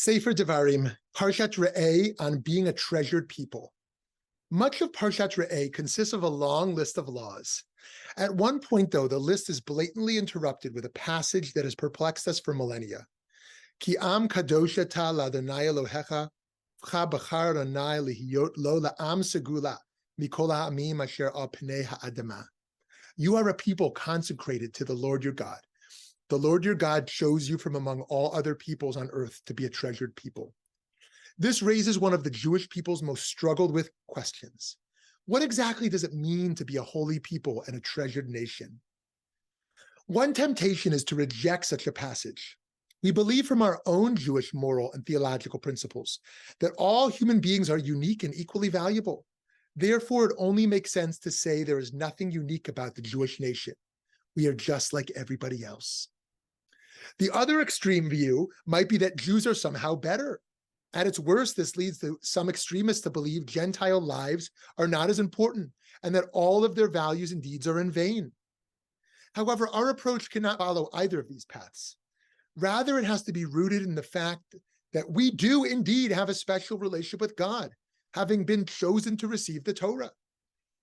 Sefer Devarim, Parshat Re'eh, on being a treasured people. Much of Parshat Re'eh consists of a long list of laws. At one point, though, the list is blatantly interrupted with a passage that has perplexed us for millennia. Ki am kadosh ata l'Adonai Elohecha, v'cha b'char Adonai lihiyot lo la'am segula mikol ha'amim asher al pnei ha'adamah. You are a people consecrated to the Lord your God. The Lord your God chose you from among all other peoples on earth to be a treasured people. This raises one of the Jewish people's most struggled with questions. What exactly does it mean to be a holy people and a treasured nation? One temptation is to reject such a passage. We believe from our own Jewish moral and theological principles that all human beings are unique and equally valuable. Therefore, it only makes sense to say there is nothing unique about the Jewish nation. We are just like everybody else. The other extreme view might be that Jews are somehow better. At its worst, this leads to some extremists to believe Gentile lives are not as important and that all of their values and deeds are in vain. However, our approach cannot follow either of these paths. Rather, it has to be rooted in the fact that we do indeed have a special relationship with God, having been chosen to receive the Torah.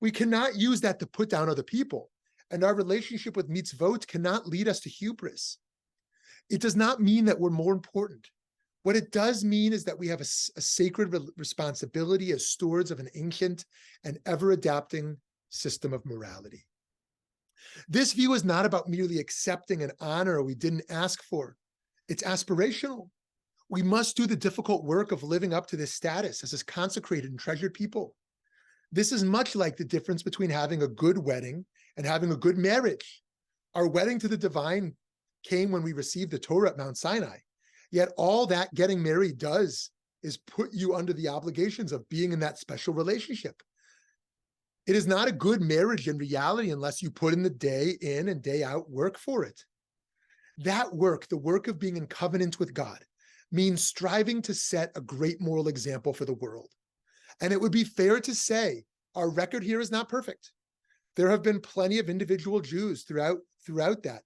We cannot use that to put down other people, and our relationship with mitzvot cannot lead us to hubris. It does not mean that we're more important. What it does mean is that we have a sacred responsibility as stewards of an ancient and ever-adapting system of morality. This view is not about merely accepting an honor we didn't ask for. It's aspirational. We must do the difficult work of living up to this status as a consecrated and treasured people. This is much like the difference between having a good wedding and having a good marriage. Our wedding to the divine came when we received the Torah at Mount Sinai. Yet all that getting married does is put you under the obligations of being in that special relationship. It is not a good marriage in reality unless you put in the day in and day out work for it. That work, the work of being in covenant with God, means striving to set a great moral example for the world. And it would be fair to say our record here is not perfect. There have been plenty of individual Jews throughout that,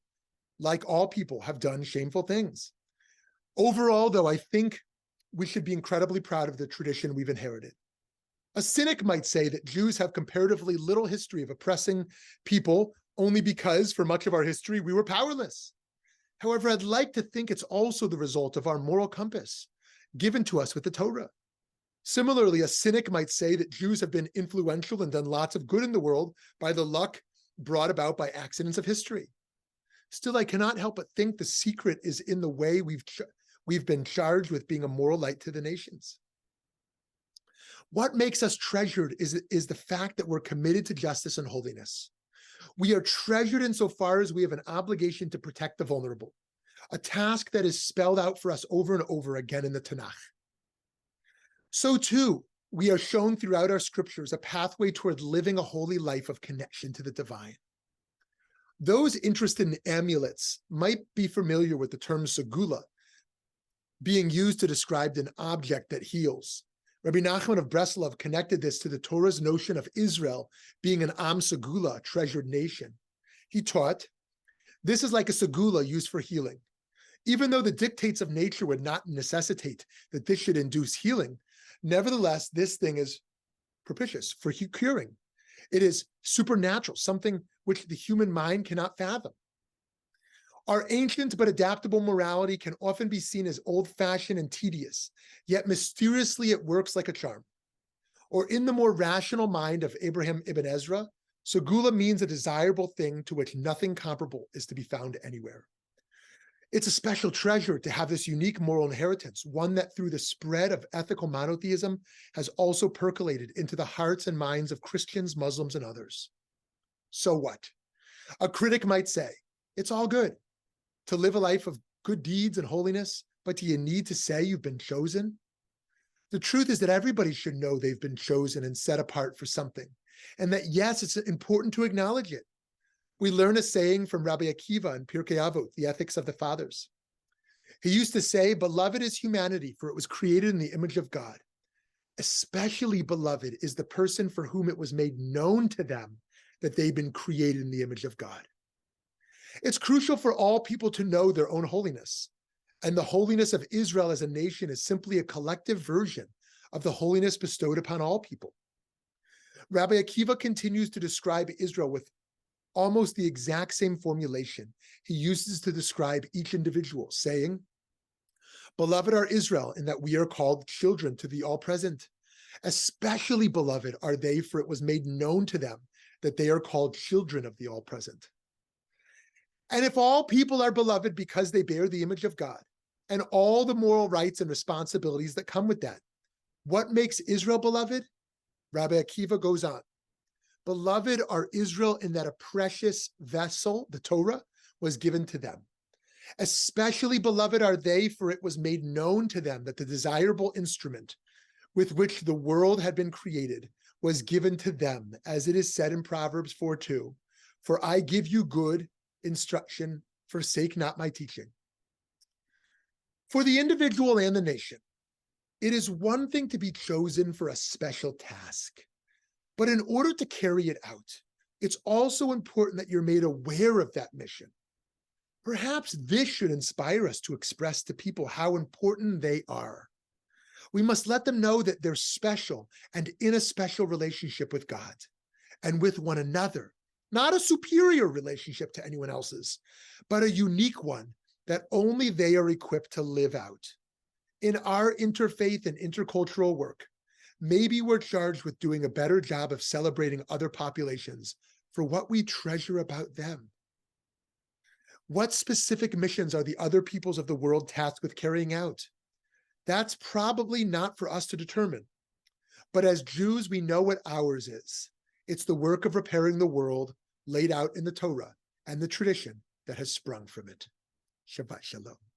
like all people, have done shameful things. Overall, though, I think we should be incredibly proud of the tradition we've inherited. A cynic might say that Jews have comparatively little history of oppressing people only because, for much of our history, we were powerless. However, I'd like to think it's also the result of our moral compass given to us with the Torah. Similarly, a cynic might say that Jews have been influential and done lots of good in the world by the luck brought about by accidents of history. Still, I cannot help but think the secret is in the way we've been charged with being a moral light to the nations. What makes us treasured is the fact that we're committed to justice and holiness. We are treasured insofar as we have an obligation to protect the vulnerable, a task that is spelled out for us over and over again in the Tanakh. So too, we are shown throughout our scriptures a pathway toward living a holy life of connection to the divine. Those interested in amulets might be familiar with the term segula, being used to describe an object that heals. Rabbi Nachman of Breslov connected this to the Torah's notion of Israel being an am segula, a treasured nation. He taught, this is like a segula used for healing. Even though the dictates of nature would not necessitate that this should induce healing, nevertheless, this thing is propitious for curing. It is supernatural, something which the human mind cannot fathom. Our ancient but adaptable morality can often be seen as old-fashioned and tedious, yet mysteriously it works like a charm. Or in the more rational mind of Abraham ibn Ezra, segula means a desirable thing to which nothing comparable is to be found anywhere. It's a special treasure to have this unique moral inheritance, one that through the spread of ethical monotheism has also percolated into the hearts and minds of Christians, Muslims, and others. So what? A critic might say, it's all good to live a life of good deeds and holiness, but do you need to say you've been chosen? The truth is that everybody should know they've been chosen and set apart for something, and that yes, it's important to acknowledge it. We learn a saying from Rabbi Akiva in Pirkei Avot, the Ethics of the Fathers. He used to say, beloved is humanity, for it was created in the image of God. Especially beloved is the person for whom it was made known to them that they've been created in the image of God. It's crucial for all people to know their own holiness, And the holiness of Israel as a nation is simply a collective version of the holiness bestowed upon all people. Rabbi Akiva continues to describe Israel with almost the exact same formulation he uses to describe each individual, saying, "Beloved are Israel, in that we are called children to the all-present. Especially beloved are they, for it was made known to them that they are called children of the all-present." And if all people are beloved because they bear the image of God, and all the moral rights and responsibilities that come with that, what makes Israel beloved? Rabbi Akiva goes on, "Beloved are Israel in that a precious vessel, the Torah, was given to them. Especially beloved are they, for it was made known to them that the desirable instrument with which the world had been created was given to them, as it is said in Proverbs 4:2, for I give you good instruction, forsake not my teaching." For the individual and the nation, it is one thing to be chosen for a special task, but in order to carry it out, it's also important that you're made aware of that mission. Perhaps this should inspire us to express to people how important they are. We must let them know that they're special and in a special relationship with God and with one another, not a superior relationship to anyone else's, but a unique one that only they are equipped to live out. In our interfaith and intercultural work, maybe we're charged with doing a better job of celebrating other populations for what we treasure about them. What specific missions are the other peoples of the world tasked with carrying out? That's probably not for us to determine. But as Jews, we know what ours is. It's the work of repairing the world laid out in the Torah and the tradition that has sprung from it. Shabbat Shalom.